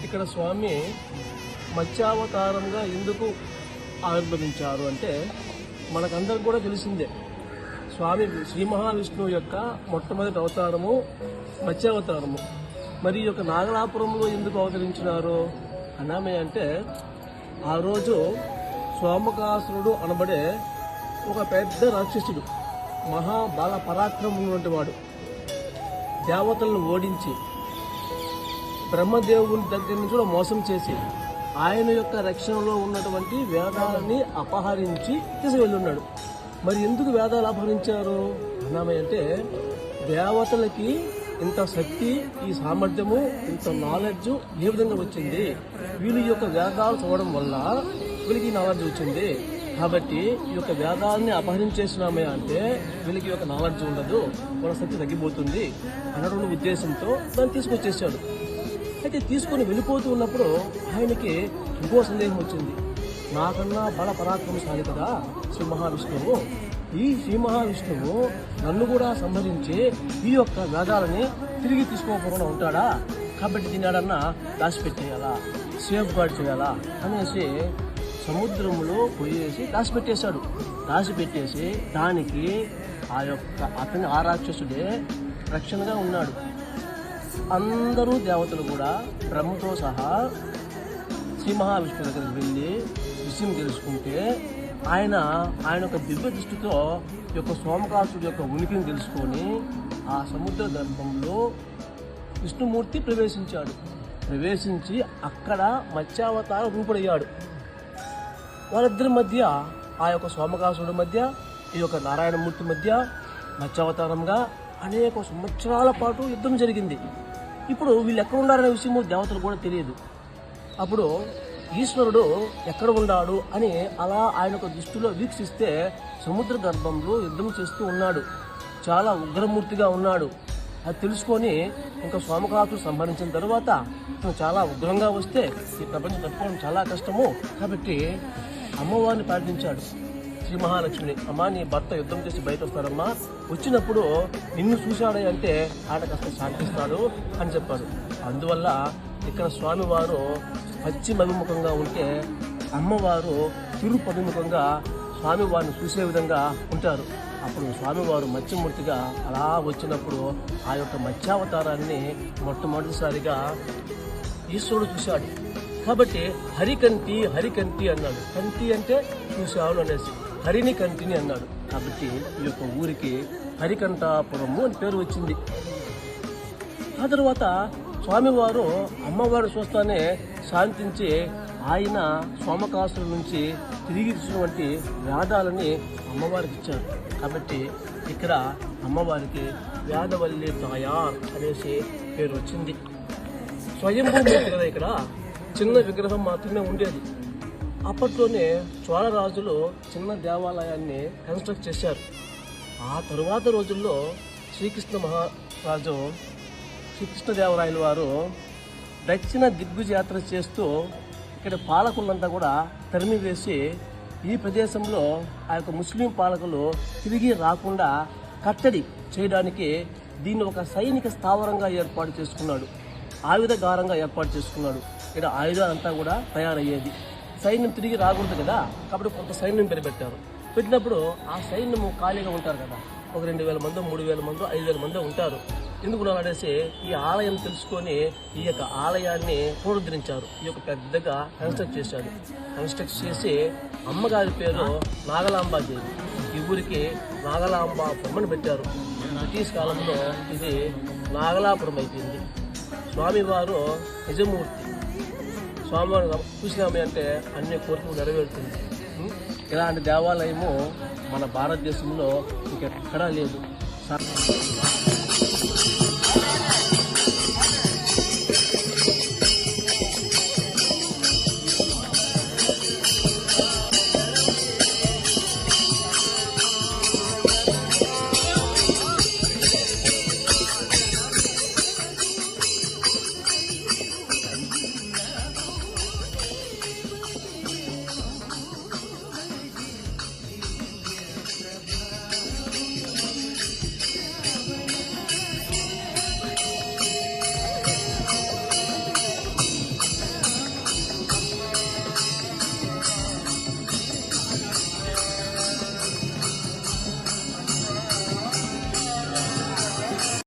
ఇక్కడ స్వామి మత్స్యావతారంగా ఎందుకు ఆవిర్భవించారు అంటే మనకందరికి కూడా తెలిసిందే. స్వామి శ్రీ మహావిష్ణువు యొక్క మొట్టమొదటి అవతారము మత్స్యావతారము. మరి ఈ యొక్క నాగలాపురంలో ఎందుకు అవతరించినారు అన్నామే అంటే ఆ రోజు సోమకాసురుడు అనబడే ఒక పెద్ద రాక్షసుడు, మహాబల పరాక్రమం ఉన్నటువంటి వాడు, దేవతలను ఓడించి బ్రహ్మదేవుని దగ్గర నుంచి కూడా మోసం చేసి ఆయన యొక్క రక్షణలో ఉన్నటువంటి వేదాలని అపహరించి తీసుకువెళ్ళున్నాడు. మరి ఎందుకు వేదాలు అపహరించారు అన్నామయ్య అంటే దేవతలకి ఇంత శక్తి, ఈ సామర్థ్యము, ఇంత నాలెడ్జ్ ఏ విధంగా వచ్చింది? వీళ్ళ యొక్క వేదాలు చదవడం వల్ల వీళ్ళకి నాలెడ్జ్ వచ్చింది. కాబట్టి ఈ యొక్క వేదాలని అపహరించేసినామయ్య అంటే వీళ్ళకి యొక్క నాలెడ్జ్ ఉండదు, వాళ్ళ శక్తి తగ్గిపోతుంది అన్నటువంటి ఉద్దేశంతో దాన్ని తీసుకొచ్చేసాడు. అయితే తీసుకొని వెళ్ళిపోతూ ఉన్నప్పుడు ఆయనకి ఇంకో సందేహం వచ్చింది. నాకన్నా బల పరాక్రమశాలి కదా శ్రీ మహావిష్ణువు. ఈ శ్రీ మహావిష్ణువు నన్ను కూడా సంహరించి ఈ యొక్క వేదాలని తిరిగి తీసుకోకుండా ఉంటాడా? కాబట్టి దీనిడన్నా దాచిపెట్టేయాలా, సేఫ్ గార్డ్ చేయాలా అనేసి సముద్రంలో పోయేసి దాచిపెట్టేశాడు. దాచిపెట్టేసి దానికి అతని ఆ రాక్షసుడే రక్షణగా ఉన్నాడు. అందరూ దేవతలు కూడా బ్రహ్మతో సహా శ్రీ మహావిష్ణువు దగ్గరికి వెళ్ళి విషయం తెలుసుకుంటే ఆయన యొక్క దివ్య దృష్టితో యొక్క సోమకాసుడి యొక్క ఉనికిని తెలుసుకొని ఆ సముద్ర గర్భంలో విష్ణుమూర్తి ప్రవేశించి అక్కడ మత్స్యావతార రూపుడయ్యాడు. వాళ్ళిద్దరి మధ్య, ఆ యొక్క సోమకాసుడి మధ్య, ఈ యొక్క నారాయణమూర్తి మధ్య మత్స్యావతారంగా అనేక సంవత్సరాల పాటు యుద్ధం జరిగింది. ఇప్పుడు వీళ్ళు ఎక్కడ ఉండారనే విషయము దేవతలు కూడా తెలియదు. అప్పుడు ఈశ్వరుడు ఎక్కడ ఉన్నాడు అని అలా ఆయన యొక్క దృష్టిలో వీక్షిస్తే సముద్ర గర్భంలో యుద్ధం చేస్తూ ఉన్నాడు. చాలా ఉగ్రమూర్తిగా ఉన్నాడు. అది తెలుసుకొని ఇంకా సోమకాసుడు సంహరించిన తర్వాత చాలా ఉగ్రంగా వస్తే ఈ ప్రపంచం తట్టుకోవడం చాలా కష్టము. కాబట్టి అమ్మవారిని ప్రార్థించాడు. శ్రీ మహాలక్ష్మిని, అమ్మా నీ భర్త యుద్ధం చేసి బయట వస్తారమ్మా, వచ్చినప్పుడు నిన్ను చూశాడే అంటే ఆట కాస్త శాంతిస్తాడు అని చెప్పాడు. అందువల్ల ఇక్కడ స్వామివారు పశ్చిమ అభిముఖంగా ఉంటే అమ్మవారు తూర్పు అభిముఖంగా స్వామివారిని చూసే విధంగా ఉంటారు. అప్పుడు స్వామివారు మత్స్యమూర్తిగా అలా వచ్చినప్పుడు ఆ యొక్క మత్స్యావతారాన్ని మొట్టమొదటిసారిగా ఈశ్వరుడు చూశాడు. కాబట్టి హరికంటి అన్నాడు. కంటి అంటే చూశాడు అనేసి హరిని కంటిని అన్నాడు. కాబట్టి ఈ యొక్క ఊరికి హరికంఠాపురము అని పేరు వచ్చింది. ఆ తర్వాత స్వామివారు అమ్మవారు చూస్తానే శాంతించి ఆయన సోమకాసుల నుంచి తిరిగి ఇచ్చినటువంటి వేదాలని అమ్మవారికి ఇచ్చారు. కాబట్టి ఇక్కడ అమ్మవారికి వేదవల్లి తాయార్ అనేసి పేరు వచ్చింది. స్వయంభూమూర్తి కదా, ఇక్కడ చిన్న విగ్రహం మాత్రమే ఉండేది. అప్పట్లోనే చోళ రాజులు చిన్న దేవాలయాన్ని కన్స్ట్రక్ట్ చేశారు. ఆ తరువాత రోజుల్లో శ్రీకృష్ణదేవరాయల వారు దక్షిణ దిగ్విజయాత్ర చేస్తూ ఇక్కడ పాలకులంతా కూడా తరిమివేసి ఈ ప్రదేశంలో ఆ యొక్క ముస్లిం పాలకులు తిరిగి రాకుండా కట్టడి చేయడానికి దీన్ని ఒక సైనిక స్థావరంగా ఏర్పాటు చేసుకున్నాడు. ఆయుధగారంగా ఏర్పాటు చేసుకున్నాడు. ఇక్కడ ఆయుధాలంతా కూడా తయారయ్యేది. సైన్యం తిరిగి రాకూడదు కదా, కాబట్టి కొంత సైన్యం పెట్టినప్పుడు ఆ సైన్యము ఖాళీగా ఉంటారు కదా, ఒక 2000 మందో 3000 మందో 5000 మందో ఉంటారు. ఎందుకు అనేసి ఈ ఆలయం తెలుసుకొని ఈ యొక్క ఆలయాన్ని పునరుద్ధరించారు. ఈ యొక్క పెద్దగా కన్స్ట్రక్ట్ చేసి అమ్మగారి పేరు నాగలాంబాదేవి. ఈ ఊరికి నాగలాంబాపురం పెట్టారు. బ్రిటిష్ కాలంలో ఇది నాగలాపురం అయిపోయింది. స్వామివారు నిజమూర్తి. స్వామివారు చూసినామే అంటే అన్ని కోరికలు నెరవేరుతుంది. ఇలాంటి దేవాలయము మన భారతదేశంలో ఇంకెక్కడా లేదు.